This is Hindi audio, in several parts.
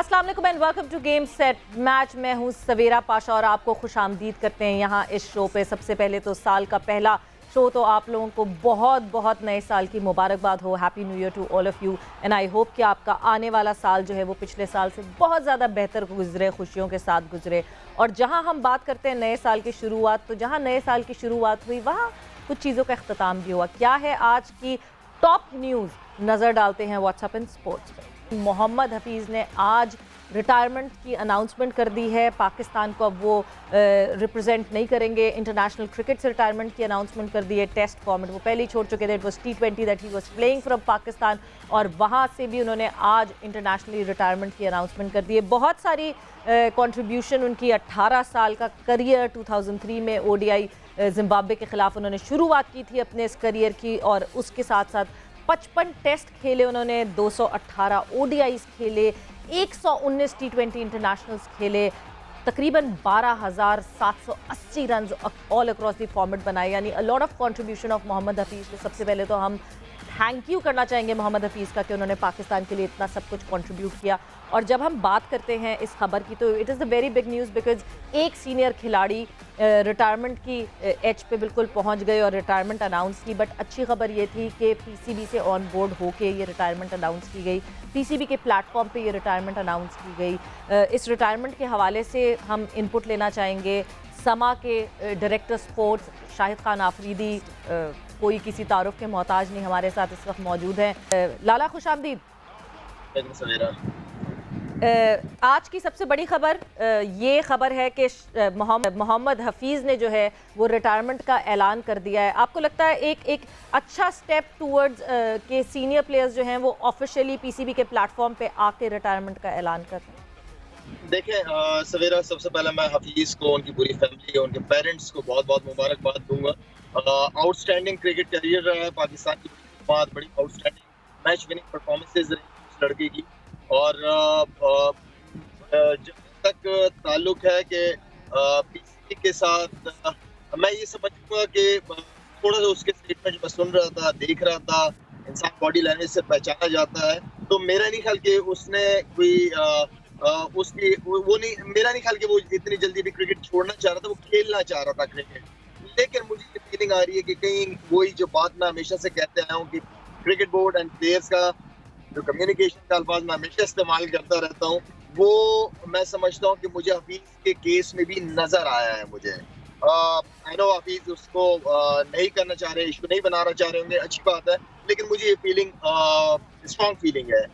अस्सलाम वालेकुम and welcome to game set match. मैं हूं सवेरा पाशा और आपको खुशामदीद करते हैं यहाँ इस शो पे। सबसे पहले तो साल का पहला शो, तो आप लोगों को बहुत बहुत नए साल की मुबारकबाद हो। Happy new year to all of you and I hope कि आपका आने वाला साल जो है वो पिछले साल से बहुत ज़्यादा बेहतर गुजरे, खुशियों के साथ गुजरे। और जहाँ हम बात करते हैं नए साल की शुरुआत, तो जहाँ नए साल की शुरुआत हुई वहाँ कुछ चीज़ों का अख्ताम भी हुआ। क्या है आज की टॉप न्यूज़, नज़र डालते हैं व्हाट्सएप इन स्पोर्ट्स पर। मोहम्मद हफीज़ ने आज रिटायरमेंट की अनाउंसमेंट कर दी है। पाकिस्तान को अब वो रिप्रेजेंट नहीं करेंगे। इंटरनेशनल क्रिकेट से रिटायरमेंट की अनाउंसमेंट कर दी है। टेस्ट फॉर्मेट वो पहले ही छोड़ चुके थे। It was T20 that he was playing from Pakistan, और वहाँ से भी उन्होंने आज इंटरनेशनली रिटायरमेंट की अनाउंसमेंट कर दी है। बहुत सारी कंट्रीब्यूशन उनकी, 18 साल का करियर, 2003 में ODI जिम्बाब्वे के ख़िलाफ़ उन्होंने शुरुआत की थी अपने इस करियर की, और उसके साथ साथ 55 टेस्ट खेले उन्होंने, 218 ODIs खेले, 119 T20 इंटरनेशनल्स खेले, तकरीबन 12,780 run all across the format बनाए। यानी a lot of contribution of Mohammad Hafeez. सबसे पहले तो हम थैंक यू करना चाहेंगे मोहम्मद हफीज़ का कि उन्होंने पाकिस्तान के लिए इतना सब कुछ कंट्रीब्यूट किया। और जब हम बात करते हैं इस खबर की, तो it is a very big news because एक सीनियर खिलाड़ी रिटायरमेंट की एज पे बिल्कुल पहुंच गए और रिटायरमेंट अनाउंस की। बट अच्छी खबर ये थी कि PCB से ऑन बोर्ड होके ये रिटायरमेंट अनाउंस की गई, PCB के प्लेटफॉर्म पे ये रिटायरमेंट अनाउंस की गई। इस रिटायरमेंट के हवाले से हम इनपुट लेना चाहेंगे। समा के डायरेक्टर स्पोर्ट्स शाहिद खान आफरीदी, कोई किसी तारुफ के मोहताज नहीं, हमारे साथ इस वक्त मौजूद हैं। लाला खुशामदीद। आज की सबसे बड़ी खबर ये खबर है कि मोहम्मद हफीज़ ने जो है वो रिटायरमेंट का ऐलान कर दिया है। आपको लगता है एक अच्छा स्टेप टूवर्ड्स के सीनियर प्लेयर्स जो हैं वो ऑफिशियली PCB के प्लेटफॉर्म पे आके रिटायरमेंट का ऐलान कर रहे हैं? देखिए सवेरा, सबसे पहले मैं हफीज़ को, उनकी पूरी फैमिली, उनके पेरेंट्स को बहुत बहुत मुबारकबाद दूंगा। आउटस्टैंडिंग क्रिकेट करियर रहा है पाकिस्तान की, बहुत बड़ी आउटस्टैंडिंग मैच विनिंग परफॉर्मेंसेज रही उस लड़के की। और जब तक ताल्लुक है कि PCB के साथ, मैं ये समझूंगा कि थोड़ा सा उसके स्टेटमेंट मैं सुन रहा था, देख रहा था, इंसान बॉडी लैंग्वेज से पहचाना जाता है। तो मेरा नहीं ख्याल कि उसने कोई उसकी वो नहीं, मेरा नहीं ख्याल कि वो इतनी जल्दी भी क्रिकेट छोड़ना चाह रहा था। वो खेलना चाह रहा था क्रिकेट। लेकिन मुझे ये फीलिंग आ रही है कि कहीं वही जो बात मैं हमेशा से कहते आया हूँ कि क्रिकेट बोर्ड एंड प्लेयर्स का जो कम्युनिकेशन का अल्फाज मैं हमेशा इस्तेमाल करता रहता हूँ, वो मैं समझता हूँ कि मुझे हफीज के केस में भी नजर आया है। मुझे आई नो हफीज उसको नहीं करना चाह रहे, इशू नहीं बनाना चाह रहे होंगे, अच्छी बात है, लेकिन मुझे ये फीलिंग, स्ट्रॉन्ग फीलिंग है।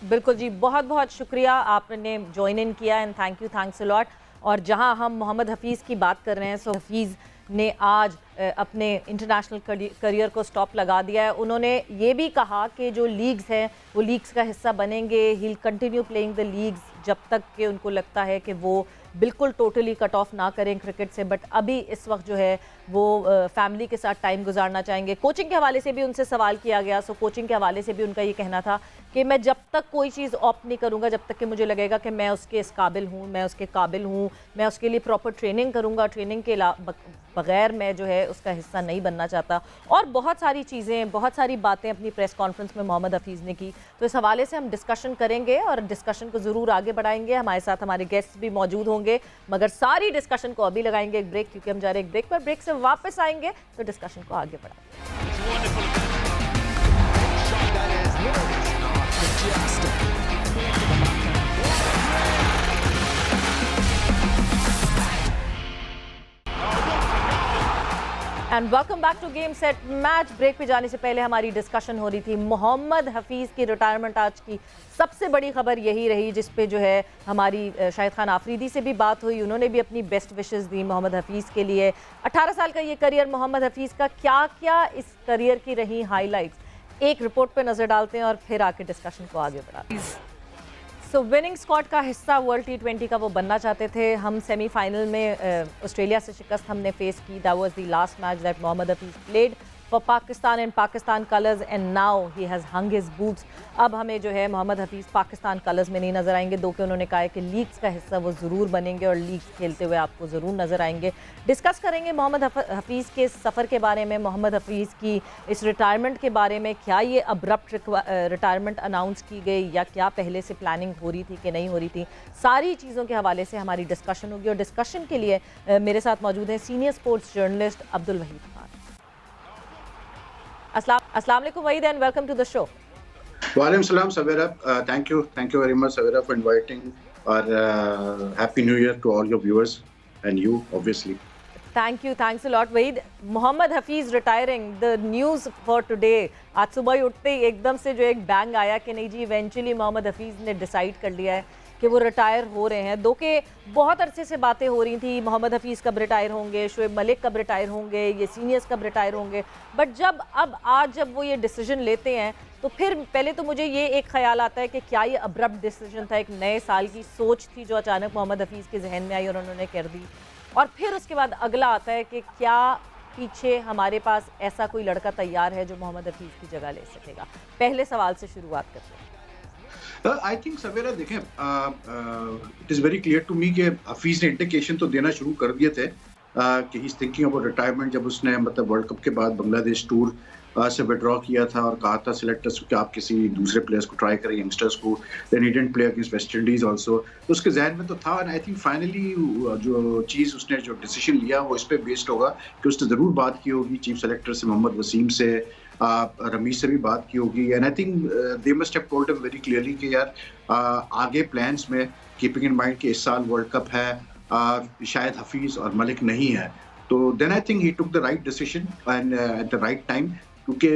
बिल्कुल जी, बहुत बहुत शुक्रिया आपने ज्वाइन इन किया and thank you, thanks a lot. और जहां हम मोहम्मद हफीज़ की बात कर रहे हैं, सो हफीज़ ने आज अपने इंटरनेशनल करियर को स्टॉप लगा दिया है। उन्होंने ये भी कहा कि जो लीग्स हैं वो लीग्स का हिस्सा बनेंगे। He will continue playing the leagues जब तक कि उनको लगता है कि वो बिल्कुल टोटली कट ऑफ ना करें क्रिकेट से। बट अभी इस वक्त जो है वो फैमिली के साथ टाइम गुजारना चाहेंगे। कोचिंग के हवाले से भी उनसे सवाल किया गया, सो कोचिंग के हवाले से भी उनका ये कहना था कि मैं जब तक कोई चीज़ ऑप्ट नहीं करूँगा, जब तक कि मुझे लगेगा कि मैं उसके इस काबिल हूँ, मैं उसके काबिल हूँ, मैं उसके लिए प्रॉपर ट्रेनिंग करूँगा, ट्रेनिंग के बगैर मैं जो है उसका हिस्सा नहीं बनना चाहता। और बहुत सारी चीज़ें, बहुत सारी बातें अपनी प्रेस कॉन्फ्रेंस में मोहम्मद हफीज़ ने की। तो इस हवाले से हम डिस्कशन करेंगे और डिस्कशन को ज़रूर आगे बढ़ाएंगे। हमारे साथ हमारे गेस्ट भी मौजूद होंगे, मगर सारी डिस्कशन को अभी लगाएंगे एक ब्रेक, क्योंकि हम जा रहे हैं एक ब्रेक पर। ब्रेक से वापस आएंगे तो डिस्कशन को आगे बढ़ाएंगे। And welcome back to game set match. Break पे जाने से पहले हमारी डिस्कशन हो रही थी मोहम्मद हफीज़ की रिटायरमेंट। आज की सबसे बड़ी खबर यही रही, जिस पे जो है हमारी शाहिद खान आफरीदी से भी बात हुई। उन्होंने भी अपनी बेस्ट विशेस दी मोहम्मद हफीज़ के लिए। 18 साल का ये करियर मोहम्मद हफीज़ का, क्या क्या इस करियर की रही हाईलाइट्स, एक रिपोर्ट पर नज़र डालते हैं और फिर आके डिस्कशन को आगे बढ़ाते हैं। सो विनिंग स्क्वाड का हिस्सा वर्ल्ड T20 का वो बनना चाहते थे। हम सेमीफाइनल में ऑस्ट्रेलिया से शिकस्त हमने फेस की। That was the last match that Mohammad Hafeez played for Pakistan in Pakistan colours and now he has hung his boots. अब हमें जो है मोहम्मद हफीज़ पाकिस्तान कलर्स में नहीं नज़र आएंगे, दो कि उन्होंने कहा है कि लीग्स का हिस्सा वो ज़रूर बनेंगे और लीग्स खेलते हुए आपको ज़रूर नज़र आएंगे। डिस्कस करेंगे मोहम्मद हफीज़ के सफ़र के बारे में, मोहम्मद हफीज़ की इस रिटायरमेंट के बारे में, क्या ये अब्रप्ट रिटायरमेंट अनाउंस की गई या क्या पहले से प्लानिंग हो रही थी कि नहीं हो रही थी, सारी चीज़ों के हवाले से हमारी डिस्कशन होगी। और डिस्कशन के लिए मेरे साथ मौजूद हैं senior sports journalist Abdul Waheed Khan. अस्सलाम वालेकुम Waheed and welcome to the show. Walaikum salam, Savera. Thank you very much, Savera, for inviting. Or Happy New Year to all your viewers and you, obviously. Thanks a lot, Wahid. Mohammad Hafiz retiring, the news for today. आज सुबह ही उठते ही एकदम से जो एक बैंग आया कि नहीं जी इवेंचुअली मोहम्मद हफीज़ ने डिसाइड कर लिया है कि वो रिटायर हो रहे हैं। दो के बहुत अरसे से बातें हो रही थी, मोहम्मद हफीज़ कब रिटायर होंगे, शोएब मलिक कब रिटायर होंगे, ये सीनियर्स कब रिटायर होंगे। बट जब वो ये डिसीजन लेते हैं तो फिर पहले तो मुझे ये एक ख्याल आता है कि क्या ये अब्रप्ट डिसीजन था, एक नए साल की सोच थी जो अचानक मोहम्मद हफीज़ के जहन में आई और उन्होंने कर दी। और फिर उसके बाद अगला आता है कि क्या पीछे हमारे पास ऐसा कोई लड़का तैयार है जो मोहम्मद हफीज़ की जगह ले सकेगा। पहले सवाल से शुरुआत करते हैं। आई थिंक सवेरा देखें, it is very clear to me कि हफीज़ ने इंडिकेशन तो देना शुरू कर दिए थे कि he is thinking about retirement. जब उसने मतलब वर्ल्ड कप के बाद बांग्लादेश टूर से विड्रॉ किया था और कहा था सिलेक्टर्स को कि आप किसी दूसरे प्लेयर्स को ट्राई करें, यंगस्टर्स को। Then he didn't play against West Indies also, तो उसके जहन में तो था। एंड आई थिंक फाइनली जो चीज़ उसने जो डिसीजन लिया वो इस पे बेस्ड होगा कि उसने ज़रूर बात की होगी चीफ सेलेक्टर से, मोहम्मद वसीम से, रमीज से भी बात की होगी। And I think they must have told him very clearly कि यार आगे प्लान्स में कीपिंग इन माइंड कि इस साल वर्ल्ड कप है, शायद हफीज़ और मलिक नहीं है। तो then I think he took the right decision and at the right time, क्योंकि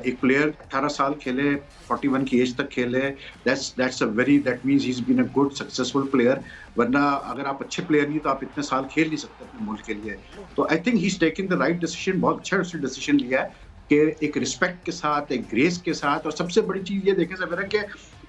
एक प्लेयर 18 साल खेले, 41 की एज तक खेले, that means he is been a good successful player. वरना अगर आप अच्छे प्लेयर नहीं तो आप इतने साल खेल नहीं सकते अपने मुल्क के लिए। तो I think he is taking the right decision. बहुत अच्छा उसने डिसीजन लिया है कि एक रिस्पेक्ट के साथ, एक ग्रेस के साथ। और सबसे बड़ी चीज़ ये देखें सवेरा कि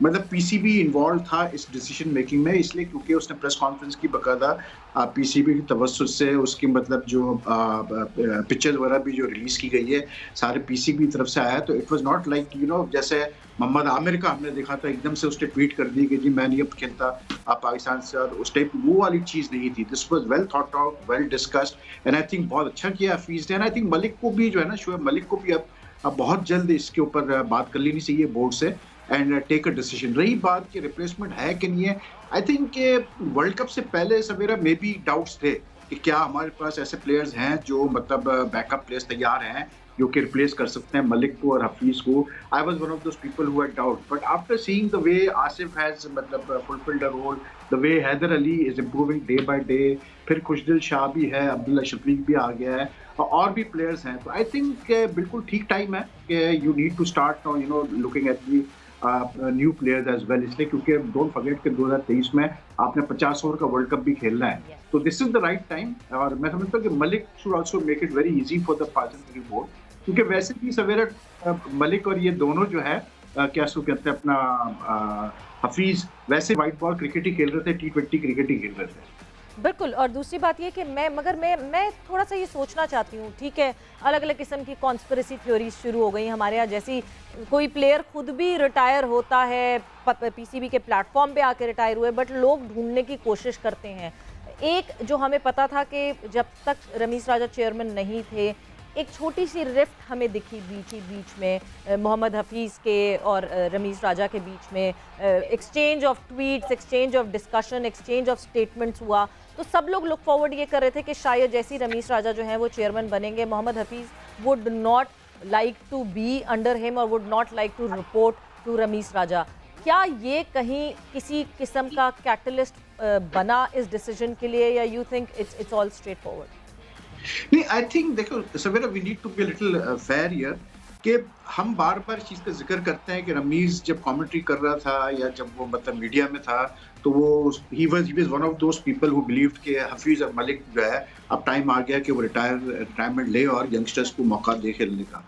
मतलब पीसीबी इन्वॉल्व था इस डिसीजन मेकिंग में, इसलिए क्योंकि उसने प्रेस कॉन्फ्रेंस की बकायदा पीसीबी की तवज्जुह से उसकी मतलब जो पिक्चर्स वगैरह भी जो रिलीज़ की गई है सारे पीसीबी की तरफ से आया। तो इट वाज नॉट लाइक जैसे मोहम्मद आमिर का हमने देखा था एकदम से उसने ट्वीट कर दी कि जी मैं नहीं अब खेलता पाकिस्तान से, और उस टाइप वो वाली चीज़ नहीं थी। This was well thought out, well discussed, and I think बहुत अच्छा किया हफीज़ ने। एंड आई थिंक मलिक को भी जो है ना, शोएब मलिक को भी अब बहुत जल्द इसके ऊपर बात कर लेनी चाहिए बोर्ड से एंड टेक अ डिसीजन। रही बात कि रिप्लेसमेंट है कि नहीं है, आई थिंक वर्ल्ड कप से पहले सवेरा मे बी डाउट्स थे कि क्या हमारे पास ऐसे प्लेयर्स हैं जो मतलब बैकअप प्लेयर्स तैयार हैं जो कि रिप्लेस कर सकते हैं मलिक को और हफीज़ को। I was one of those people who had doubt, but after seeing the way Asif has मतलब fulfilled a role, the way Haider Ali is improving day by day, फिर खुशदिल शाह भी है, अब्दुल्ला शफीक भी आ गया है और भी प्लेयर्स हैं। तो आई थिंक बिल्कुल ठीक टाइम है कि you need to start now looking at the new players as well. इसलिए क्योंकि डोंट फॉरगेट कि 2023 में आपने 50 ओवर का वर्ल्ड कप भी खेलना है, तो this is the right time. और मैं समझता हूँ कि Malik should also make it very easy for the Pakistan board, क्योंकि वैसे भी सवेरा मलिक और ये दोनों जो है क्या सो कहते हैं अपना हफीज़ वैसे वाइट बॉल क्रिकेट ही खेल रहे थे, T20 क्रिकेट ही खेल रहे थे। बिल्कुल। और दूसरी बात ये कि मैं थोड़ा सा ये सोचना चाहती हूँ, ठीक है अलग अलग किस्म की कॉन्स्पिरेसी थ्योरीज शुरू हो गई हमारे यहाँ, जैसी कोई प्लेयर खुद भी रिटायर होता है पीसीबी के प्लेटफॉर्म पे आके रिटायर हुए, बट लोग ढूंढने की कोशिश करते हैं। एक जो हमें पता था कि जब तक रमीज राजा चेयरमैन नहीं थे एक छोटी सी रिफ्ट हमें दिखी बीच में मोहम्मद हफीज़ के और रमीज़ राजा के बीच में, exchange of tweets, exchange of discussion, exchange of statements हुआ। तो सब लोग लुक फॉरवर्ड ये कर रहे थे कि शायद जैसी रमीज़ राजा जो हैं वो चेयरमैन बनेंगे, Mohammad Hafeez would not like to be under him और would not like to report to Ramiz Raja. क्या ये कहीं किसी किस्म का कैटलिस्ट बना इस डिसीजन के लिए, या you think it's all straight forward? नहीं, आई थिंक देखो सवेरा we need to be a little fair here कि हम बार बार इस चीज़ का जिक्र करते हैं कि रमीज़ जब कमेंट्री कर रहा था या जब वो मतलब मीडिया में था तो वो he was one of those people who believed कि हफीज़ और मलिक जो है अब टाइम आ गया कि वो रिटायरमेंट ले और यंगस्टर्स को मौका दे खेलने का।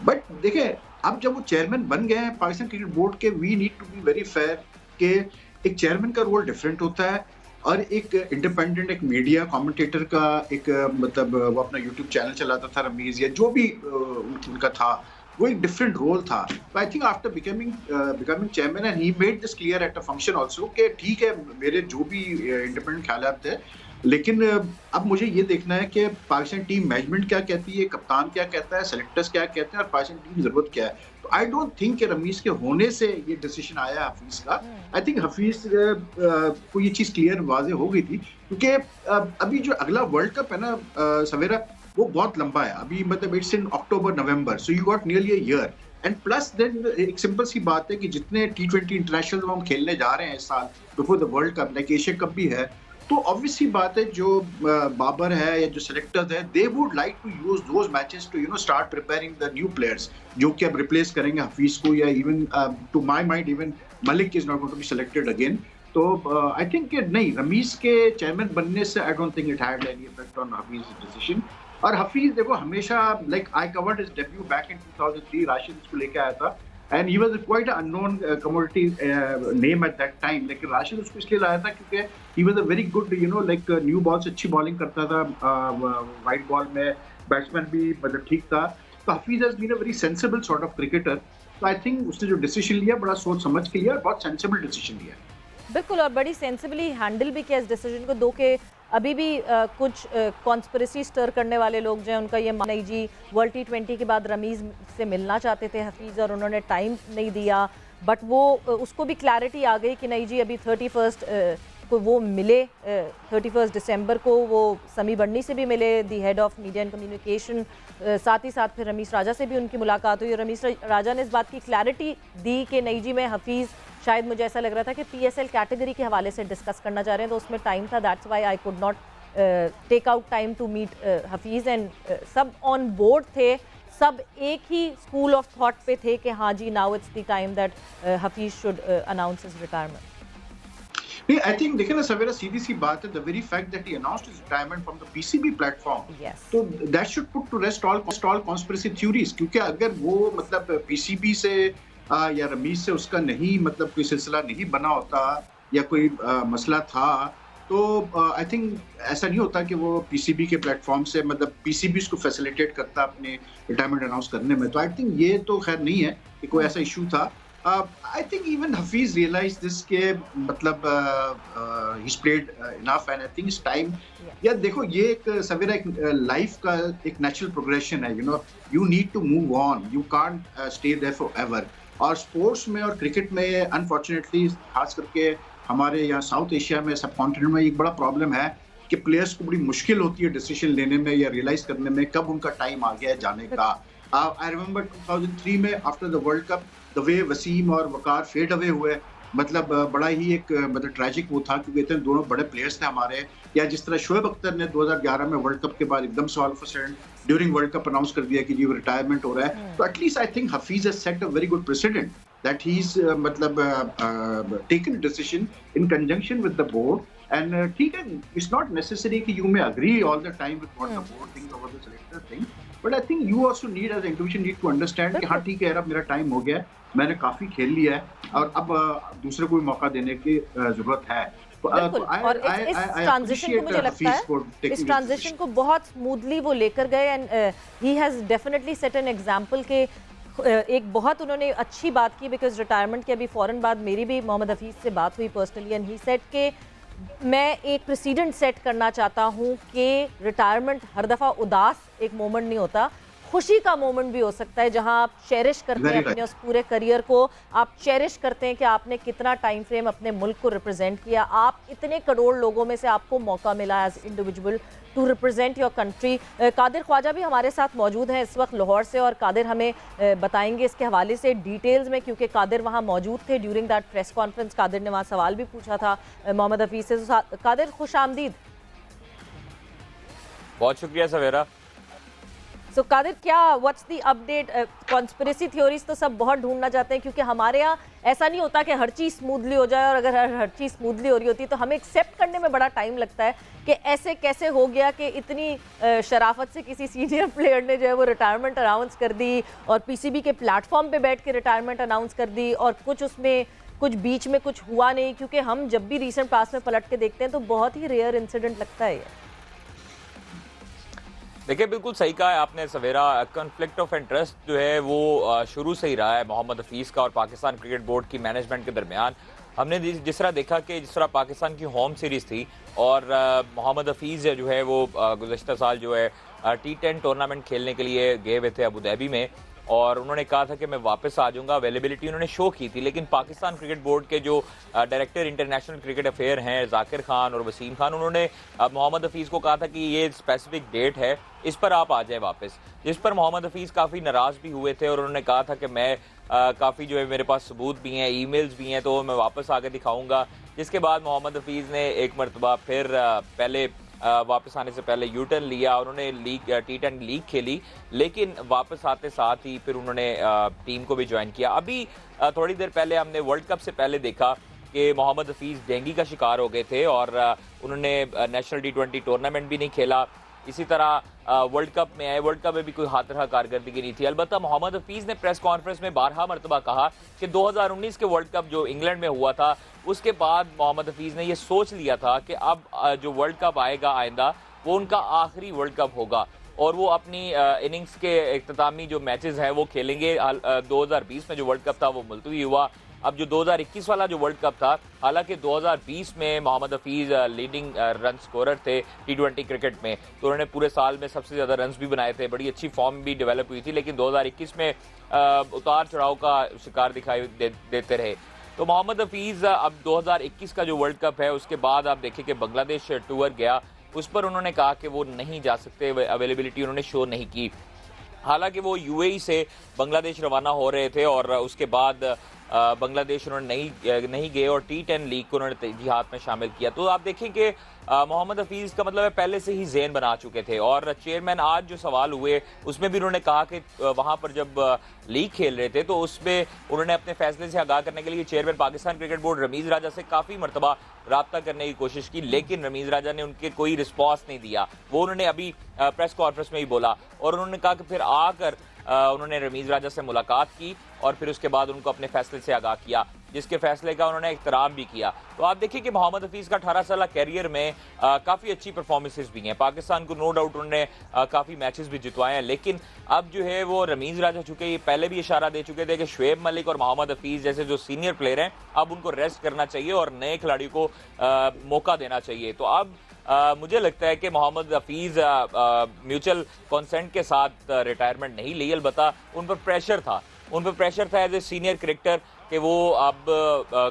बट देखिए अब जब वो चेयरमैन बन गए हैं पाकिस्तान क्रिकेट बोर्ड के, we need to be very fair कि एक चेयरमैन का रोल डिफरेंट होता है और एक इंडिपेंडेंट एक मीडिया कमेंटेटर का एक मतलब वो अपना यूट्यूब चैनल चलाता था रमीज या जो भी उनका था, वो एक डिफरेंट रोल था। तो I think after becoming chairman and he made this clear at a function also कि ठीक है मेरे जो भी इंडिपेंडेंट ख्यालात थे, लेकिन अब मुझे ये देखना है कि पाकिस्तान टीम मैनेजमेंट क्या कहती है, कप्तान क्या कहता है, सेलेक्टर्स क्या कहते हैं और पाकिस्तान टीम की जरूरत क्या है। तो आई डोंट थिंक कि रमीज के होने से ये डिसीजन आया हफीज का। आई थिंक हफीज को ये चीज क्लियर वाजे हो गई थी, क्योंकि अभी जो अगला वर्ल्ड कप है ना सवेरा, वो बहुत लंबा है अभी, मतलब it's in October November, so you got nearly a year. And plus then एक सिंपल सी बात है कि जितने T20 इंटरनेशनल हम खेलने जा रहे हैं इस साल before the world cup, like Asia cup भी है, तो ऑब्वियस सी बात है जो बाबर है या जो सेलेक्टर्स है, they would like to use those matches to start preparing the new players जो कि अब रिप्लेस करेंगे हफीज को, या even to my mind even Malik is not going to be selected again. तो आई थिंक नहीं, रमीज के चेयरमैन बनने से I don't think it had any effect on Hafeez decision. और हफीज देखो हमेशा, like I covered his debut back in 2003, Rashid उसको लेके आया था and he was quite a unknown commodity name at that time, लेकिन राशिद उसको इसलिए लाया था क्योंकि he was a very good like new ball से अच्छी बॉलिंग करता था, वाइट बॉल में बैट्समैन भी मतलब ठीक था। तो Hafeez has been a very sensible sort of cricketer. तो आई थिंक उसने जो डिसीजन लिया बड़ा सोच समझ के लिया और बहुत सेंसिबल डिसीजन लिया। बिल्कुल, और बड़ी सेंसिबली हैंडल भी किया इस डिसीजन को, दो के अभी भी कुछ कॉन्स्पिरेसी स्टर करने वाले लोग जो हैं उनका ये मानना है जी वर्ल्ड T20 के बाद रमीज़ से मिलना चाहते थे हफीज़ और उन्होंने टाइम नहीं दिया, बट वो उसको भी क्लैरिटी आ गई कि नहीं जी अभी 31 को वो मिले, 31 दिसंबर को वो समी बर्नी से भी मिले, the head of media and communication, साथ ही साथ फिर रमीश राजा से भी उनकी मुलाकात हुई और रमीश राजा ने इस बात की क्लैरिटी दी कि नहीं जी मैं हफीज़, शायद मुझे ऐसा लग रहा था कि PSL कैटेगरी के हवाले से डिस्कस करना चाह रहे हैं तो उसमें टाइम था, that's why I could not take out time to meet Hafeez and सब ऑन बोर्ड थे, सब एक ही स्कूल ऑफ थॉट पे थे कि हाँ जी now it's the time that Hafeez should announce his retirement. नहीं, आई थिंक देखिए ना सवेरा, सीधी सी बात है, the very fact that he announced his retirement from the PCB platform, तो that should put to rest all conspiracy theories, क्योंकि अगर वो मतलब PCB से या रमीज से उसका नहीं मतलब कोई सिलसिला नहीं बना होता या कोई मसला था, तो आई थिंक ऐसा नहीं होता कि वो PCB के प्लेटफॉर्म से मतलब PCB उसको फैसिलिटेट करता अपने रिटायरमेंट अनाउंस करने में। तो आई थिंक ये तो खैर नहीं है कि कोई ऐसा इशू था। I think even Hafeez realise this के मतलब he's played enough and I think it's time। या देखो ये एक सवेरा एक लाइफ का एक नेचुरल प्रोग्रेशन है, you need to move on, you can't stay there forever। और स्पोर्ट्स में और क्रिकेट में अनफॉर्चुनेटली खास करके हमारे यहाँ साउथ एशिया में, सब कॉन्टिनेंट में एक बड़ा प्रॉब्लम है कि प्लेयर्स को बड़ी मुश्किल होती है डिसीजन लेने में या रियलाइज करने में कब उनका टाइम आ गया है जाने का। आई रिमेंबर 2003 में after the world cup the way Wasim और वकार फेड अवे हुए, मतलब बड़ा ही एक मतलब ट्रैजिक वो था क्योंकि इतने दोनों बड़े प्लेयर्स थे हमारे। या जिस तरह शोएब अख्तर ने 2011 में वर्ल्ड कप के बाद एकदम से all of a sudden during world cup announce कर दिया कि जी रिटायरमेंट हो रहा है। तो at least I think Hafeez has set a very good president that he is मतलब taken decision in conjunction with the board and ठीक है, इट्स नॉट नेसेसरी कि you may agree all the time with what the board thinks over the selector thing, but I think you also need as individual need to understand कि हाँ ठीक है यार अब मेरा टाइम हो गया है, मैंने काफी खेल लिया है और अब दूसरे को भी मौका देने की जरूरत है। और इस ट्रांजिशन को मुझे लगता है इस ट्रांजिशन को बहुत स्मूथली वो लेकर गए and he has definitely set an example के एक बहुत उन्होंने अच्छी बात की बिकॉज रिटायरमेंट के अभी फ़ौरन बाद मेरी भी मोहम्मद हफीज़ से बात हुई पर्सनली एंड ही सेड के मैं एक प्रेसिडेंट सेट करना चाहता हूँ कि रिटायरमेंट हर दफ़ा उदास एक मोमेंट नहीं होता, खुशी का मोमेंट भी हो सकता है जहां आप चेरिश करते हैं अपने उस पूरे करियर को, आप चेरिश करते हैं कि आपने कितना टाइम फ्रेम अपने मुल्क को रिप्रेजेंट किया, आप इतने करोड़ लोगों में से आपको मौका मिला as individual to represent your country. Qadir Khawaja भी हमारे साथ मौजूद हैं इस वक्त लाहौर से और कादिर हमें बताएंगे इसके हवाले से डिटेल्स में क्योंकि कादिर वहाँ मौजूद थे during that press conference. Qadir ने वहाँ सवाल भी पूछा था मोहम्मद हफीज़ से। कादिर खुश आमदीद। बहुत शुक्रिया सवेरा। सो कादिर क्या what's the update? Conspiracy theories तो सब बहुत ढूंढना चाहते हैं क्योंकि हमारे यहाँ ऐसा नहीं होता कि हर चीज़ स्मूथली हो जाए और अगर हर चीज़ स्मूथली हो रही होती तो हमें एक्सेप्ट करने में बड़ा टाइम लगता है कि ऐसे कैसे हो गया कि इतनी शराफत से किसी सीनियर प्लेयर ने जो है वो रिटायरमेंट अनाउंस कर दी और PCB के प्लेटफॉर्म पे बैठ के रिटायरमेंट अनाउंस कर दी और कुछ उसमें कुछ बीच में कुछ हुआ नहीं, क्योंकि हम जब भी रीसेंट पास में पलट के देखते हैं तो बहुत ही रेयर इंसिडेंट लगता है ये। देखिए बिल्कुल सही कहा है आपने सवेरा, कॉन्फ्लिक्ट ऑफ इंटरेस्ट जो है वो शुरू से ही रहा है मोहम्मद हफीज़ का और पाकिस्तान क्रिकेट बोर्ड की मैनेजमेंट के दरमियान। हमने जिस तरह देखा कि जिस तरह पाकिस्तान की होम सीरीज़ थी और मोहम्मद हफीज़ जो है वो गुज़श्ता साल जो है T10 टूर्नामेंट खेलने के लिए गए हुए थे अबू धाबी में और उन्होंने कहा था कि मैं वापस आ जाऊंगा, अवेलेबिलिटी उन्होंने शो की थी। लेकिन पाकिस्तान क्रिकेट बोर्ड के जो डायरेक्टर इंटरनेशनल क्रिकेट अफेयर हैं जाकिर खान और वसीम खान, उन्होंने मोहम्मद हफीज़ को कहा था कि ये स्पेसिफिक डेट है, इस पर आप आ जाए वापस, जिस पर मोहम्मद हफीज़ काफ़ी नाराज़ भी हुए थे और उन्होंने कहा था कि मैं काफ़ी जो है मेरे पास सबूत भी हैं, ईमेल्स भी हैं, तो मैं वापस आके दिखाऊंगा। जिसके बाद मोहम्मद हफीज़ ने एक मरतबा फिर पहले वापस आने से पहले यू टर्न लिया, उन्होंने लीग T10 लीग खेली, लेकिन वापस आते साथ ही फिर उन्होंने टीम को भी ज्वाइन किया। अभी थोड़ी देर पहले हमने वर्ल्ड कप से पहले देखा कि मोहम्मद हफीज़ डेंगू का शिकार हो गए थे और उन्होंने नेशनल T20 टूर्नामेंट भी नहीं खेला। इसी तरह वर्ल्ड कप में आए, वर्ल्ड कप में भी कोई हाथरखा कारकर्दगी नहीं थी। अलबत्ता मोहम्मद हफीज़ ने प्रेस कॉन्फ्रेंस में बारहा मरतबा कहा कि 2019 के वर्ल्ड कप जो इंग्लैंड में हुआ था उसके बाद मोहम्मद हफीज़ ने ये सोच लिया था कि अब जो वर्ल्ड कप आएगा आइंदा वो उनका आखिरी वर्ल्ड कप होगा और वो अपनी इनिंग्स के इख्तितामी जो मैचेस हैं वो खेलेंगे। 2020 में जो वर्ल्ड कप था वो मुलतवी हुआ। अब जो 2021 वाला जो वर्ल्ड कप था, हालांकि 2020 में Mohammad Hafeez leading run scorer थे T20 क्रिकेट में, तो उन्होंने पूरे साल में सबसे ज़्यादा रन्स भी बनाए थे, बड़ी अच्छी फॉर्म भी डेवलप हुई थी। लेकिन 2021 में उतार चढ़ाव का शिकार दिखाई देते रहे। तो मोहम्मद हफीज़ अब 2021 का जो वर्ल्ड कप है उसके बाद आप देखें कि बांग्लादेश टूर गया, उस पर उन्होंने कहा कि वो नहीं जा सकते, अवेलेबिलिटी उन्होंने शो नहीं की। हालांकि वो UAE से बांग्लादेश रवाना हो रहे थे और उसके बाद बांग्लादेश उन्होंने नहीं गए और T10 लीग को उन्होंने इतिहाद में शामिल किया। तो आप देखें कि मोहम्मद हफीज़ का मतलब है पहले से ही ज़हन बना चुके थे। और चेयरमैन आज जो सवाल हुए उसमें भी उन्होंने कहा कि वहाँ पर जब लीग खेल रहे थे तो उसमें उन्होंने अपने फैसले से आगाह करने के लिए chairman Pakistan cricket board Ramiz Raja से काफ़ी मरतबा रब्ता करने की कोशिश की, लेकिन रमीज़ राजा ने उनके कोई रिस्पॉन्स नहीं दिया। वो उन्होंने अभी प्रेस कॉन्फ्रेंस में ही बोला और उन्होंने कहा कि फिर आकर उन्होंने रमीज़ राजा से मुलाकात की और फिर उसके बाद उनको अपने फैसले से आगाह किया, जिसके फैसले का उन्होंने एहतराम भी किया। तो आप देखिए कि मोहम्मद हफीज़ का 18 साल कैरियर में काफ़ी अच्छी परफॉर्मेंसेस भी हैं। पाकिस्तान को नो डाउट उन्होंने काफ़ी मैचेस भी जितवाए हैं, लेकिन अब जो है वो रमीज़ राजा चुके ये पहले भी इशारा दे चुके थे कि शुएब मलिक और मोहम्मद हफीज़ जैसे जो सीनियर प्लेयर हैं अब उनको रेस्ट करना चाहिए और नए खिलाड़ियों को मौका देना चाहिए। तो अब मुझे लगता है कि मोहम्मद हफीज़ म्यूचुअल कंसेंट के साथ रिटायरमेंट नहीं ली, अलबत्ता उन पर प्रेशर था एज ए सीनियर क्रिकेटर कि वो अब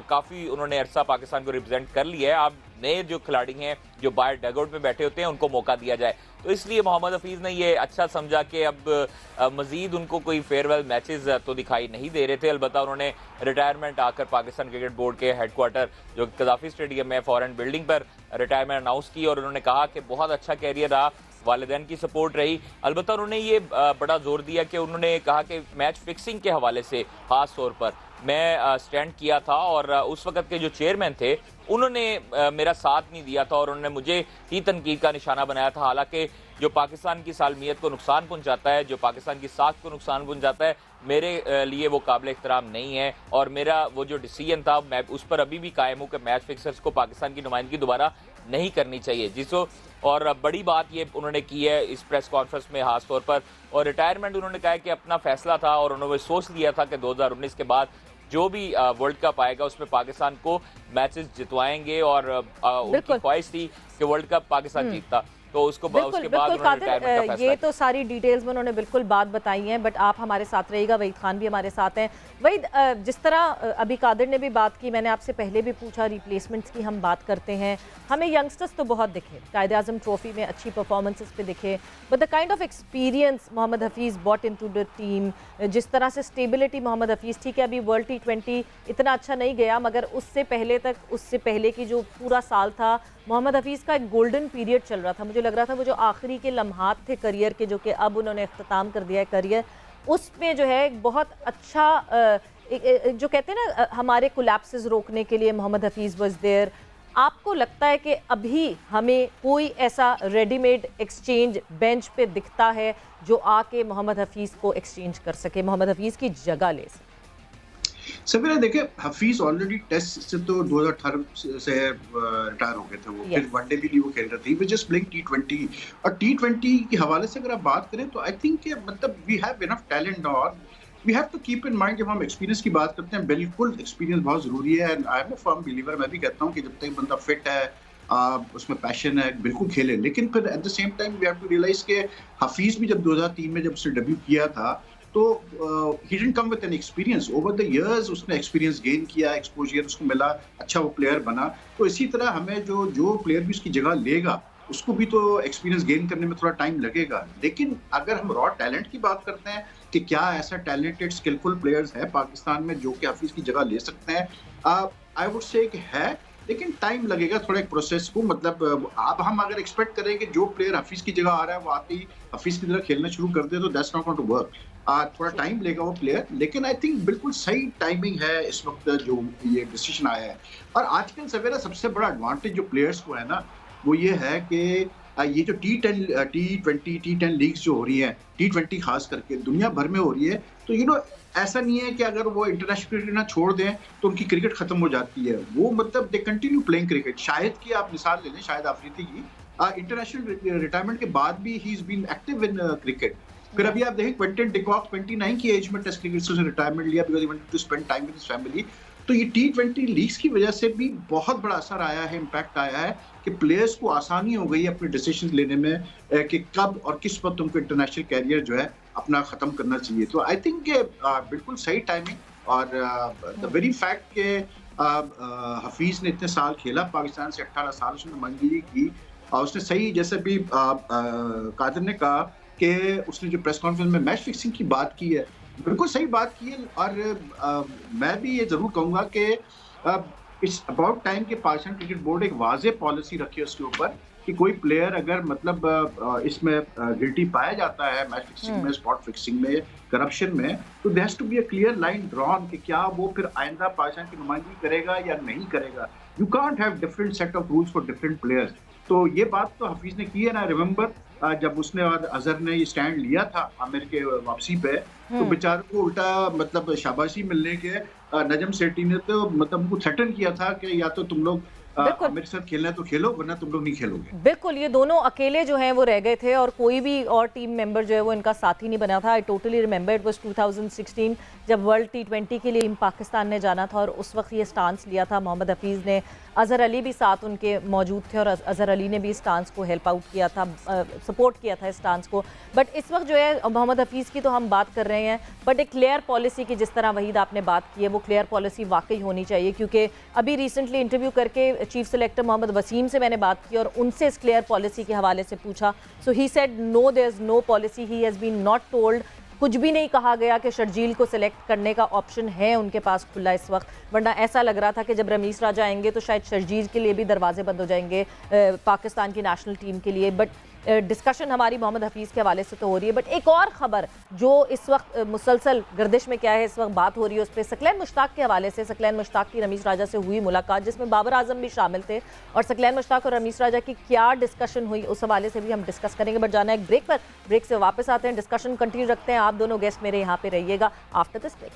काफ़ी उन्होंने अरसा पाकिस्तान को रिप्रेजेंट कर लिया है। अब नए जो खिलाड़ी हैं जो बाहर डगआउट में बैठे होते हैं उनको मौका दिया जाए, तो इसलिए मोहम्मद हफीज़ ने ये अच्छा समझा कि अब मज़ीद उनको कोई फेयरवेल मैचेस तो दिखाई नहीं दे रहे थे। अलबत्ता उन्होंने रिटायरमेंट आकर पाकिस्तान क्रिकेट बोर्ड के हेडक्वार्टर जो कज़ाफ़ी स्टेडियम है फॉरेन बिल्डिंग पर रिटायरमेंट अनाउंस की और उन्होंने कहा कि बहुत अच्छा कैरियर रहा, वालिदैन की सपोर्ट रही। अलबत्ता उन्होंने ये बड़ा जोर दिया कि उन्होंने कहा कि मैच फिक्सिंग के हवाले से ख़ास तौर पर मैं स्टैंड किया था और उस वक्त के जो चेयरमैन थे उन्होंने मेरा साथ नहीं दिया था और उन्होंने मुझे ही तनकीद का निशाना बनाया था। हालांकि जो पाकिस्तान की सालमियत को नुकसान पहुंचाता है, जो पाकिस्तान की साख को नुकसान पहुंचाता है, मेरे लिए वो काबिल एहतराम नहीं है और मेरा वो जो डिसीजन था मैं उस पर अभी भी कायम हूँ कि मैच फिक्सर्स को पाकिस्तान की नुमाइंदगी दोबारा नहीं करनी चाहिए। जिसको और बड़ी बात ये उन्होंने की है इस प्रेस कॉन्फ्रेंस में खास तौर पर। और रिटायरमेंट उन्होंने कहा कि अपना फैसला था और उन्होंने सोच लिया था कि 2019 के बाद जो भी वर्ल्ड कप आएगा उसमें पाकिस्तान को मैचेस जितवाएंगे और उनकी ख्वाहिश थी कि वर्ल्ड कप पाकिस्तान जीतता, तो उसको उसके बाद उन्होंने रिटायरमेंट का फैसला ये तो सारी डिटेल्स में उन्होंने बिल्कुल बात बताई है, बट आप हमारे साथ रहिएगा, वहीद खान भी हमारे साथ हैं। वहीद, जिस तरह अभी कादिर ने भी बात की, मैंने आपसे पहले भी पूछा, रिप्लेसमेंट्स की हम बात करते हैं, हमें यंगस्टर्स तो बहुत दिखे, कायद आज़म ट्रॉफी में अच्छी परफॉर्मेंसेस पे दिखे, but the kind of experience Mohammad Hafeez brought into the team, जिस तरह से स्टेबिलिटी मोहम्मद हफीज़, ठीक है अभी वर्ल्ड T20 इतना अच्छा नहीं गया, मगर उससे पहले तक, उससे पहले की जो पूरा साल था मोहम्मद हफीज़ का एक गोल्डन पीरियड चल रहा था। मुझे लग रहा था वो जो आखिरी के लम्हात थे करियर के, जो कि अब उन्होंने अख्ताम कर दिया है करियर, उसमें जो है बहुत अच्छा जो कहते हैं ना हमारे कोलैप्सेस रोकने के लिए मोहम्मद हफीज़ वाज देयर। आपको लगता है कि अभी हमें कोई ऐसा रेडीमेड एक्सचेंज बेंच पे दिखता है जो आके मोहम्मद हफीज़ को एक्सचेंज कर सके, मोहम्मद हफीज़ की जगह ले सके? समीरा देखिए, हफीज ऑलरेडी टेस्ट से तो 2018 से रिटायर हो गए थे वो, फिर वनडे भी नहीं वो खेल रहे थे, वो जस्ट प्लेइंग टी20। और टी20 के हवाले से अगर आप बात करें तो आई थिंक मतलब वी हैव इनफ टैलेंट और we have to keep in mind, जब हम एक्सपीरियंस की बात करते हैं बिल्कुल एक्सपीरियंस बहुत जरूरी है। And I am a firm believer, मैं भी कहता हूँ कि जब तक बंदा फिट है, उसमें पैशन है, बिल्कुल खेले। लेकिन फिर at the same time we have to realise के हफीज भी जब 2003 में जब उसने डेब्यू किया था तो he didn't come with an experience. Over the years उसने एक्सपीरियंस गेन किया, एक्सपोजर उसको मिला, अच्छा वो प्लेयर बना। तो इसी तरह हमें जो प्लेयर भी उसकी जगह लेगा उसको भी तो एक्सपीरियंस गेन करने में थोड़ा टाइम लगेगा। लेकिन अगर हम रॉ टैलेंट की बात करते हैं कि क्या ऐसा टैलेंटेड स्किलफुल प्लेयर्स है पाकिस्तान में जो कि हफीज की जगह ले सकते हैं, आई वुड से है, लेकिन टाइम लगेगा थोड़ा एक प्रोसेस को। मतलब अब हम अगर एक्सपेक्ट करें कि जो प्लेयर हफीज की जगह आ रहा है वो आते ही हफीज की तरह खेलना शुरू कर दे तो that's not going to work. थोड़ा टाइम लेगा वो प्लेयर, लेकिन आई थिंक बिल्कुल सही टाइमिंग है इस वक्त जो ये डिसीजन आया है। और आजकल सवेरा सबसे बड़ा एडवांटेज जो प्लेयर्स को है ना वो ये है कि ये जो टी20 टी10 लीग्स जो हो रही है, टी20 खास करके दुनिया भर में हो रही है, तो ऐसा नहीं है कि अगर वो इंटरनेशनल क्रिकेट ना छोड़ दें तो उनकी क्रिकेट खत्म हो जाती है। वो मतलब they continue playing cricket. Shahid की आप मिसाल ले लें, शाहिद आफरीदी की, इंटरनेशनल रिटायरमेंट के बाद भी he is been active in cricket. फिर अभी आप देखें क्विंटन डिकॉक 29 की एज में टेस्ट क्रिकेट से रिटायरमेंट लिया because he wanted to spend time with his family. तो ये टी20 लीग्स की वजह से भी बहुत बड़ा असर आया है, इम्पैक्ट आया है कि प्लेयर्स को आसानी हो गई है अपने डिसीजन लेने में कि कब और किस वक्त उनको इंटरनेशनल कैरियर जो है अपना खत्म करना चाहिए। तो आई थिंक बिल्कुल सही टाइमिंग। और द वेरी फैक्ट के हफीज ने इतने साल खेला पाकिस्तान से, 18 साल उसने नुमाइंदगी की, और उसने सही जैसे भी कादिर ने कहा कि उसने जो प्रेस कॉन्फ्रेंस में मैच फिक्सिंग की बात की है, बिल्कुल सही बात की है। और मैं भी ये जरूर कहूंगा कि इट्स अबाउट टाइम कि पाकिस्तान क्रिकेट बोर्ड एक वाज़े पॉलिसी रखे उसके ऊपर कि कोई प्लेयर अगर मतलब इसमें गिल्टी पाया जाता है मैच फिक्सिंग में, स्पॉट फिक्सिंग में, करप्शन में, तो there has to be a clear line drawn कि क्या वो फिर आइंदा पाकिस्तान की नुमाइंदगी करेगा या नहीं करेगा। You can't have different set of rules for different players. तो ये बात तो हफीज ने की है ना। रिमेंबर जब उसने और अजहर ने ये स्टैंड लिया था आमिर के वापसी पे, तो बेचारे को उल्टा मतलब शाबाशी मिलने के नजम सेठी ने तो मतलब उनको थ्रेटन किया था कि या तो तुम लोग मेरे साथ खेलना है तो खेलो, वरना तुम लोग नहीं खेलोगे। बिल्कुल, ये दोनों अकेले जो हैं वो रह गए थे और कोई भी और टीम मेंबर जो है वो इनका साथी नहीं बना था। I totally remember it was 2016 जब वर्ल्ड टी20 के लिए पाकिस्तान ने जाना था और उस वक्त ये स्टांस लिया था मोहम्मद हफीज़ ने। अजहर अली भी साथ उनके मौजूद थे और अजहर अली ने भी इस स्टांस को हेल्प आउट किया था, सपोर्ट किया था इस स्टांस को। बट इस वक्त जो है मोहम्मद हफीज़ की तो हम बात कर रहे हैं, बट एक क्लियर पॉलिसी की जिस तरह वहीद आपने बात की है वो क्लियर पॉलिसी वाकई होनी चाहिए। क्योंकि अभी रिसेंटली इंटरव्यू करके चीफ सेलेक्टर मोहम्मद वसीम से मैंने बात की और उनसे इस क्लियर पॉलिसी के हवाले से पूछा। So he said no, there is no policy, he has been not told, कुछ भी नहीं कहा गया कि शर्जील को सिलेक्ट करने का ऑप्शन है उनके पास खुला इस वक्त। वरना ऐसा लग रहा था कि जब रमीस राजा आएंगे तो शायद शर्जील के लिए भी दरवाजे बंद हो जाएंगे पाकिस्तान की नेशनल टीम के लिए। बट डिस्कशन हमारी मोहम्मद हफीज़ के हवाले से तो हो रही है। बट एक और ख़बर जो इस वक्त मुसलसल गर्दिश में क्या है, इस वक्त बात हो रही है उस पर, सकलैन मुश्ताक के हवाले से। सकलैन मुश्ताक की रमीस राजा से हुई मुलाकात जिसमें बाबर आजम भी शामिल थे, और सकलैन मुश्ताक और रमीस राजा की क्या डिस्कशन हुई उस हवाले से भी हम डिस्कस करेंगे। बट जाना एक ब्रेक पर, ब्रेक से वापस आते हैं, डिस्कशन कंटिन्यू रखते हैं। आप दोनों गेस्ट मेरे यहाँ पे रहिएगा after this break.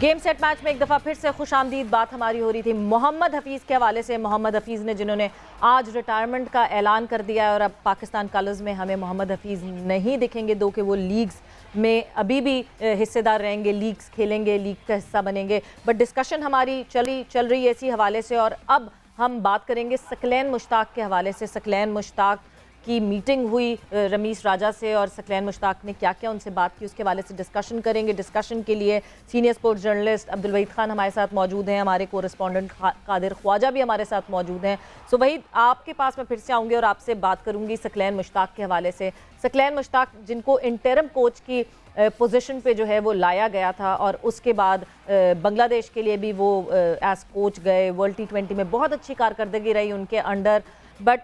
Game set match में एक दफ़ा फिर से खुशामदीद बात हमारी हो रही थी मोहम्मद हफीज़ के हवाले से। मोहम्मद हफीज़ ने जिन्होंने आज रिटायरमेंट का ऐलान कर दिया है और अब पाकिस्तान कलर्स में हमें मोहम्मद हफीज़ नहीं दिखेंगे, दो कि वो लीग्स में अभी भी हिस्सेदार रहेंगे, लीग्स खेलेंगे, लीग का हिस्सा बनेंगे। बट डिस्कशन हमारी चल रही है इसी हवाले से। और अब हम बात करेंगे सकलैन मुश्ताक के हवाले से। सकलैन मुश्ताक की मीटिंग हुई रमीस राजा से और सकलैन मुश्ताक ने क्या क्या उनसे बात की उसके हवाले से डिस्कशन करेंगे। डिस्कशन के लिए senior sports journalist Abdul Waheed Khan हमारे साथ मौजूद हैं, हमारे कोरेस्पोंडेंट कादिर ख्वाजा भी हमारे साथ मौजूद हैं। सो वहीद, आपके पास मैं फिर से आऊँगी और आपसे बात करूँगी सकलैन मुश्ताक के हवाले से। सकलैन मुश्ताक जिनको इंटरम कोच की पोजीशन पे जो है वो लाया गया था और उसके बाद बांग्लादेश के लिए भी वो एज कोच गए, वर्ल्ड टी20 में बहुत अच्छी कारकर्दगी रही उनके अंडर। बट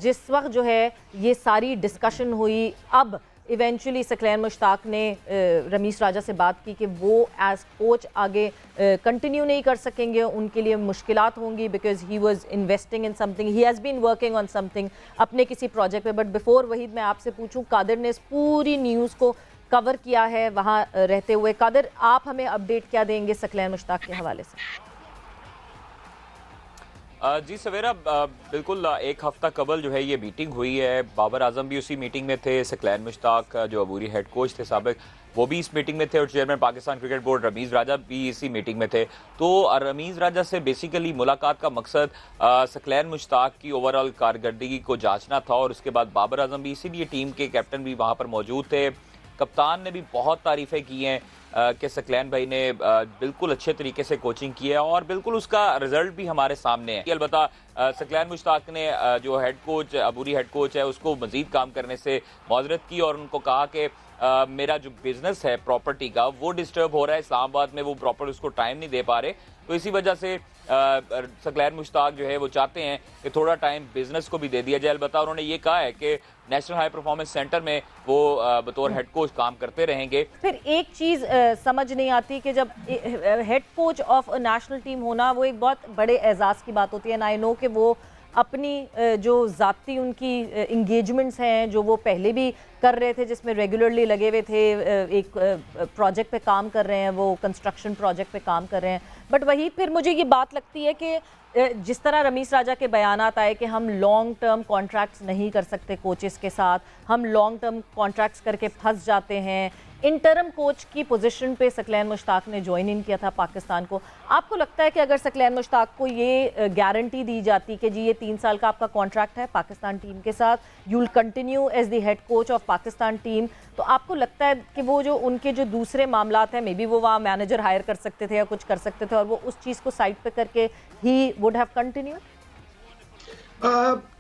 जिस वक्त जो है ये सारी डिस्कशन हुई, अब इवेंचुअली सकलैन मुश्ताक ने रमीज़ राजा से बात की कि वो एज कोच आगे कंटिन्यू नहीं कर सकेंगे, उनके लिए मुश्किलात होंगी because he was investing in something, he has been working on something अपने किसी प्रोजेक्ट पे। बट बिफोर वहीद मैं आपसे पूछूं, कादिर ने इस पूरी न्यूज़ को कवर किया है वहाँ रहते हुए। कादिर, आप हमें अपडेट क्या देंगे सकलैन मुश्ताक के हवाले से? जी सवेरा, बिल्कुल एक हफ्ता कबल जो है ये मीटिंग हुई है। बाबर आजम भी उसी मीटिंग में थे, सकलैन मुश्ताक जो अबूरी हेड कोच थे साबिक, वो भी इस मीटिंग में थे, और chairman Pakistan cricket board Ramiz Raja भी इसी मीटिंग में थे। तो रमीज़ राजा से बेसिकली मुलाकात का मकसद सकलैन मुश्ताक की ओवरऑल कारकर्दगी को जांचना था, और उसके बाद बाबर आजम भी, इसीलिए टीम के कैप्टन भी वहाँ पर मौजूद थे। कप्तान ने भी बहुत तारीफ़ें की हैं कि सकलैन भाई ने बिल्कुल अच्छे तरीके से कोचिंग की है, और बिल्कुल उसका रिजल्ट भी हमारे सामने है। अलबत्ता सकलैन मुश्ताक ने जो हेड कोच अबूरी हेड कोच है उसको मजीद काम करने से मौजरत की, और उनको कहा कि मेरा जो बिजनेस है प्रॉपर्टी का वो डिस्टर्ब हो रहा है, इस्लामाबाद में वो प्रॉपर उसको टाइम नहीं दे पा रहे, तो इसी वजह से सकलैन मुश्ताक जो है वो चाहते हैं कि थोड़ा टाइम बिजनेस को भी दे दिया जाए। अलबत्ता उन्होंने ये कहा है कि नेशनल हाई परफॉर्मेंस सेंटर में वो बतौर हेड कोच काम करते रहेंगे। फिर एक चीज़ समझ नहीं आती कि जब head coach of a national team होना वो एक बहुत बड़े एजाज़ की बात होती है। आई नो कि वो अपनी जो ज़ाती उनकी इंगेजमेंट्स हैं जो वो पहले भी कर रहे थे, जिसमें रेगुलरली लगे हुए थे, एक प्रोजेक्ट पे काम कर रहे हैं, वो कंस्ट्रक्शन प्रोजेक्ट पे काम कर रहे हैं। बट वही फिर मुझे ये बात लगती है कि जिस तरह रमीज़ राजा के बयानात आए कि हम लॉन्ग टर्म कॉन्ट्रैक्ट्स नहीं कर सकते कोचेस के साथ, हम लॉन्ग टर्म कॉन्ट्रैक्ट्स करके फंस जाते हैं। इंटरम कोच की पोजीशन पे सकलैन मुश्ताक ने ज्वाइन इन किया था पाकिस्तान को। आपको लगता है कि अगर सकलैन मुश्ताक को ये गारंटी दी जाती कि जी ये 3 साल का आपका कॉन्ट्रैक्ट है पाकिस्तान टीम के साथ, you will continue as the head coach of Pakistan team, तो आपको लगता है कि वो जो उनके जो दूसरे मामलात हैं, मे बी वो वहाँ मैनेजर हायर कर सकते थे या कुछ कर सकते थे, और वो उस चीज़ को साइड पे करके ही वुड हैव कंटिन्यूड?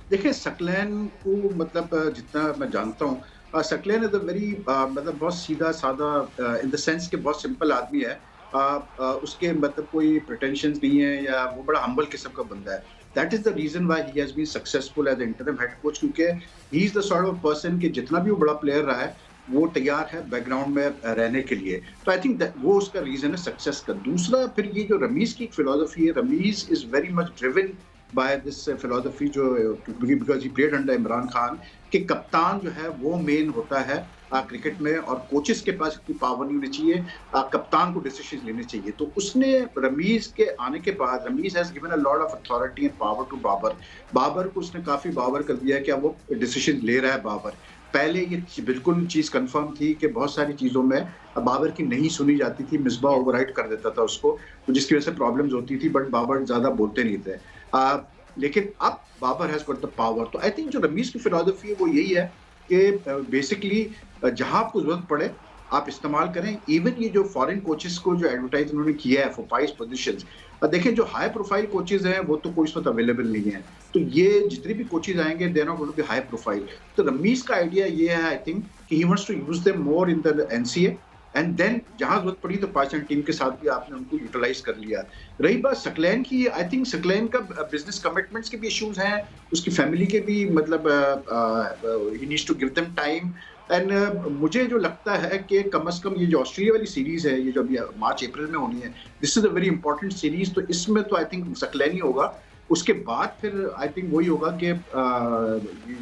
देखिए, सकलैन को मतलब जितना मैं जानता हूँ, सकलैन इज अ वेरी मतलब बहुत सीधा साधा इन द सेंस कि बहुत सिंपल आदमी है। उसके मतलब कोई प्रिटेंशंस नहीं है, या वो बड़ा हम्बल किस्म का बंदा है। That is the reason why he has been successful as interim head coach, क्योंकि he is the sort of person कि जितना भी वो बड़ा प्लेयर रहा है वो तैयार है बैकग्राउंड में रहने के लिए। तो आई थिंक वो उसका रीजन है सक्सेस का। दूसरा, फिर ये जो रमीज की फिलोसफी है, Rameez is very much driven by this philosophy जो because he played under Imran Khan, कि कप्तान जो है वो मेन होता है क्रिकेट में, और कोचेस के पास इतनी पावर नहीं होनी चाहिए, कप्तान को डिसीजन लेने चाहिए। तो उसने रमीज के आने के बाद, Rameez has given a lot of authority and power to Babar को उसने काफी पावर कर दिया कि अब वो डिसीजन ले रहा है बाबर। पहले ये बिल्कुल चीज कंफर्म थी कि बहुत सारी चीजों में बाबर की नहीं सुनी जाती थी, मिसबा ओवरराइड कर देता था उसको, तो जिसकी वजह से प्रॉब्लम्स होती थी, बट बाबर ज्यादा बोलते नहीं थे। लेकिन अब Babar has got the power. तो आई थिंक जो रमीज की फिलोसफी है वो यही है कि बेसिकली जहां आपको जरूरत पड़े आप इस्तेमाल करें। इवन ये जो फॉरेन कोचेस को जो एडवर्टाइज उन्होंने किया है फॉर 5 पोजीशंस, देखें जो हाई प्रोफाइल कोचेस हैं वो तो कोई इस वक्त अवेलेबल नहीं है, तो ये जितने भी कोचेस आएंगे they are not going to be high profile. तो रमीज का आइडिया ये है, आई थिंक, कि he wants to use them more in the NCA, and then जहां जरूरत पड़ी तो पाकिस्तान टीम के साथ भी आपने उनको यूटिलाइज कर लिया। रही बात सकलैन की, आई थिंक सकलैन का बिजनेस कमिटमेंट्स के भी इश्यूज हैं, उसकी फैमिली के भी, मतलब he needs to give them time. And मुझे जो लगता है कि कम से कम ये जो ऑस्ट्रेलिया वाली सीरीज है, ये जो अभी मार्च अप्रैल में होनी है, this is a very important series, तो इसमें तो आई थिंक सकलैन ही होगा। उसके बाद फिर आई थिंक वही होगा कि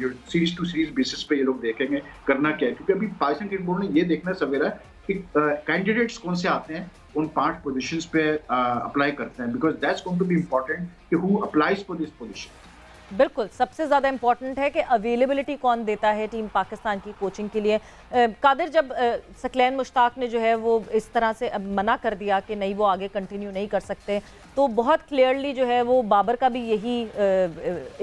जो सीरीज टू सीरीज बेसिस पे ये लोग देखेंगे करना क्या है, क्योंकि अभी पाकिस्तान क्रिकेट बोर्ड ने ये देखना सवेरा कि कैंडिडेट्स कौन से आते हैं उन 5 पोजीशंस पे अप्लाई करते हैं, because that's going to be important कि who applies for this position. बिल्कुल, सबसे ज़्यादा इम्पॉर्टेंट है कि अवेलेबिलिटी कौन देता है टीम पाकिस्तान की कोचिंग के लिए। कादिर, जब सकलैन मुश्ताक ने जो है वो इस तरह से मना कर दिया कि नहीं वो आगे कंटिन्यू नहीं कर सकते, तो बहुत क्लियरली जो है वो बाबर का भी यही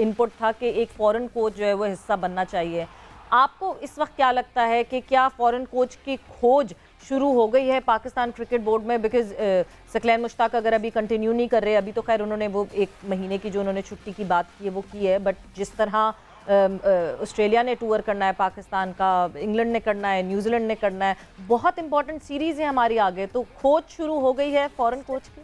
इनपुट था कि एक फ़ॉरेन कोच जो है वो हिस्सा बनना चाहिए। आपको इस वक्त क्या लगता है कि क्या फ़ॉरेन कोच की खोज शुरू हो गई है पाकिस्तान क्रिकेट बोर्ड में? बिकॉज सकलैन मुश्ताक अगर अभी कंटिन्यू नहीं कर रहे, अभी तो खैर उन्होंने वो 1 महीने की जो उन्होंने छुट्टी की बात की है वो की है, बट जिस तरह ऑस्ट्रेलिया ने टूर करना है पाकिस्तान का, इंग्लैंड ने करना है, न्यूजीलैंड ने करना है, बहुत इंपॉर्टेंट सीरीज़ है हमारी आगे, तो खोज शुरू हो गई है फ़ॉरेन कोच की?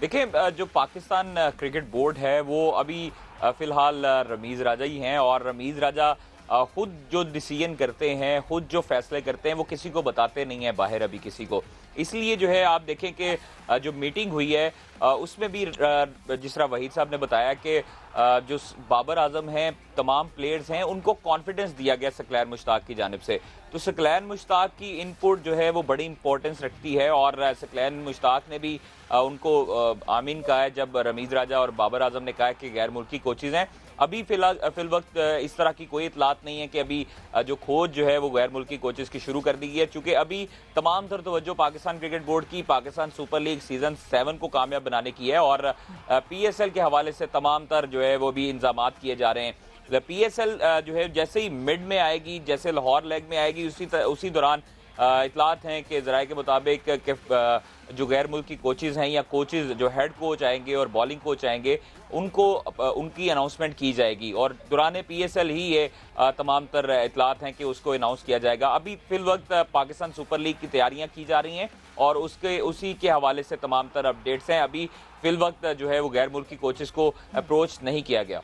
देखिए, जो पाकिस्तान क्रिकेट बोर्ड है वो अभी फिलहाल रमीज़ राजा ही हैं, और रमीज़ राजा खुद जो डिसीजन करते हैं, खुद जो फैसले करते हैं, वो किसी को बताते नहीं है बाहर अभी किसी को। इसलिए जो है आप देखें कि जो मीटिंग हुई है उसमें भी जिस तरह वहीद साहब ने बताया कि जो बाबर आजम हैं, तमाम प्लेयर्स हैं, उनको कॉन्फिडेंस दिया गया सकलैन मुश्ताक की जानिब से। तो सकलैन मुश्ताक की इनपुट जो है वो बड़ी इंपॉर्टेंस रखती है और सकलैन मुश्ताक ने भी उनको आमीन कहा है जब रमीज़ राजा और बाबर आजम ने कहा कि गैर मुल्की कोचेज़ हैं। अभी फिल वक्त इस तरह की कोई इतलात नहीं है कि अभी जो खोज जो है वो गैर मुल्की कोचेज़ की शुरू कर दी गई है, चूँकि अभी तमाम तर तवज्जो पाकिस्तान क्रिकेट बोर्ड की पाकिस्तान सुपर लीग सीज़न 7 को कामयाब बनाने की है और PSL के हवाले से तमाम तर जो है वो भी इंतजामात किए जा रहे हैं। PSL जो है जैसे ही मिड में आएगी, जैसे लाहौर लेग में आएगी, उसी दौरान इतलात हैं कि ज़राए के मुताबिक कि जो गैर मुल्की कोचेज़ हैं या कोचेज़ जो हेड कोच आएंगे और बॉलिंग कोच आएंगे उनको उनकी अनाउंसमेंट की जाएगी और दौरान PSL ही ये तमाम तर इतलात हैं कि उसको अनाउंस किया जाएगा। अभी फिल वक्त पाकिस्तान सुपर लीग की तैयारियां की जा रही हैं और उसी के हवाले से तमाम तर अपडेट्स हैं। अभी फिल वक्त जो है वो गैर मुल्की कोचेज़ को अप्रोच नहीं किया गया।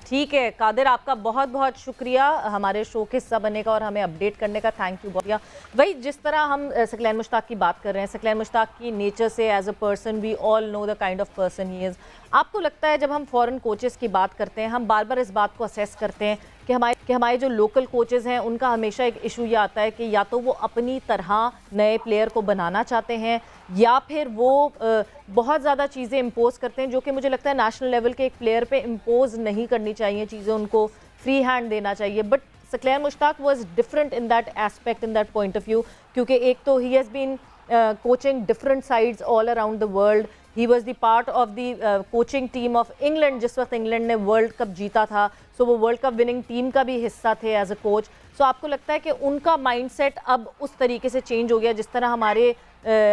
ठीक है कादिर, आपका बहुत बहुत शुक्रिया हमारे शो के हिस्सा बनने का और हमें अपडेट करने का, थैंक यू बहुत। वही जिस तरह हम सकलैन मुश्ताक की बात कर रहे हैं, सकलैन मुश्ताक की नेचर से as a person we all know the kind of person he is. आपको लगता है जब हम फॉरेन कोचेज़ की बात करते हैं, हम बार बार इस बात को असेस करते हैं कि हमारे जो लोकल कोचेज़ हैं उनका हमेशा एक इशू ये आता है कि या तो वो अपनी तरह नए प्लेयर को बनाना चाहते हैं या फिर वो बहुत ज़्यादा चीज़ें इम्पोज करते हैं, जो कि मुझे लगता है नेशनल लेवल के एक प्लेयर पे इम्पोज नहीं करनी चाहिए चीज़ें, उनको फ्री हैंड देना चाहिए। But Saqlain Mushtaq was different in that aspect, in that point of view, क्योंकि एक तो he has been coaching different sides all around the world. He was the part of the coaching team of England जिस वक्त इंग्लैंड ने वर्ल्ड कप जीता था, सो वो वर्ल्ड कप विनिंग टीम का भी हिस्सा थे एज अ कोच। सो आपको लगता है कि उनका माइंडसेट अब उस तरीके से चेंज हो गया जिस तरह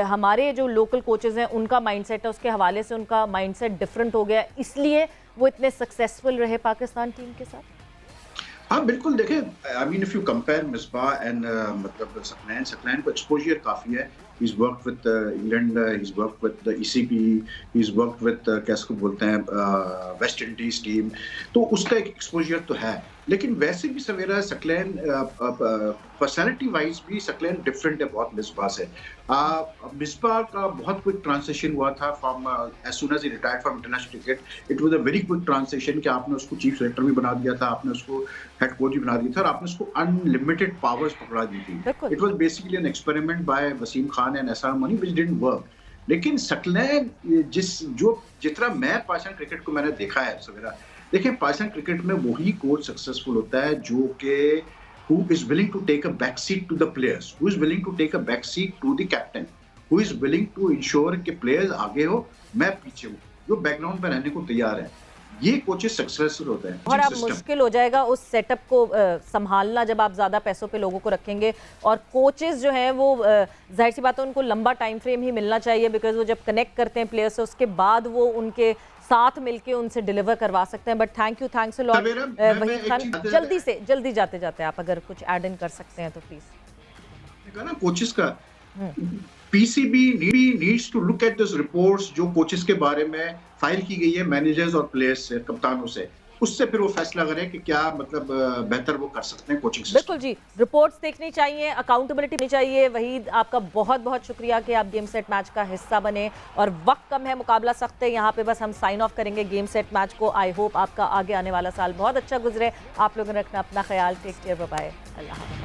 हमारे जो लोकल कोचेज़ हैं उनका माइंडसेट है, उसके हवाले से उनका माइंडसेट डिफरेंट हो गया, इसलिए वो इतने सक्सेसफुल रहे पाकिस्तान टीम के साथ? हाँ बिल्कुल, देखें I mean if you compare Misbah and मतलब सकलैन को एक्सपोजर काफ़ी है। he's worked with England, he's worked with the ECB, he's worked with कैसे बोलते हैं वेस्ट इंडीज टीम, तो उसका एक एक्सपोजर तो है। लेकिन वैसे भी सवेरा सकलैन पर्सनालिटी वाइज भी सकलैन डिफरेंट है बहुत मिसबाह से। मिसबाह का बहुत क्विक ट्रांजिशन हुआ था from as soon as he retired from international cricket. It was a very quick transition कि आपने उसको चीफ सेलेक्टर भी बना दिया था, आपने उसको हेड कोच भी बना दिया था और आपने उसको अनलिमिटेड पावर्स पकड़ा दी थी। It was basically an experiment by Wasim Khan and Ehsan Mani which didn't work. लेकिन सकलैन जितना मैं पाकिस्तान क्रिकेट को मैंने देखा है सवेरा, देखिए पाकिस्तान क्रिकेट में वही कोच सक्सेसफुल होता है जो कि who is willing to take a back seat to the players, who is willing to take a back seat to the captain, who is willing to ensure कि players आगे हो मैं पीछे हूँ, जो बैकग्राउंड पे रहने को तैयार है, ये कोचेस सक्सेसफुल होते हैं। और अब मुश्किल हो जाएगा उस सेटअप को संभालना जब आप ज़्यादा पैसों पे लोगों को रखेंगे और कोचेस जो हैं वो जाहिर सी बात है उनको लंबा टाइम फ्रेम ही मिलना चाहिए, बिकॉज वो जब कनेक्ट करते हैं प्लेयर से उसके बाद वो उनके साथ मिलके उनसे डिलीवर करवा सकते हैं। But thank you, thanks a lot Waheed Khan. जल्दी जाते आप अगर कुछ ऐड इन कर सकते हैं तो प्लीज। ना कोचेस का PCB needs to look at those reports जो कोचेस के बारे में फाइल की गई है मैनेजर्स और प्लेयर्स से, कप्तानों से, उससे फिर वो फैसला करें कि क्या मतलब बेहतर वो कर सकते हैं कोचिंग सिस्टम। बिल्कुल जी, रिपोर्ट्स देखनी चाहिए, अकाउंटेबिलिटी होनी चाहिए। वहीद आपका बहुत बहुत शुक्रिया कि आप गेम सेट मैच का हिस्सा बने और वक्त कम है, मुकाबला सख्त है, यहाँ पे बस हम साइन ऑफ करेंगे गेम सेट मैच को। आई होप आपका आगे आने वाला साल बहुत अच्छा गुजरे। आप लोगों ने रखना अपना ख्याल, टेक केयर, बाय बाय, अल्लाह हाफ़िज़।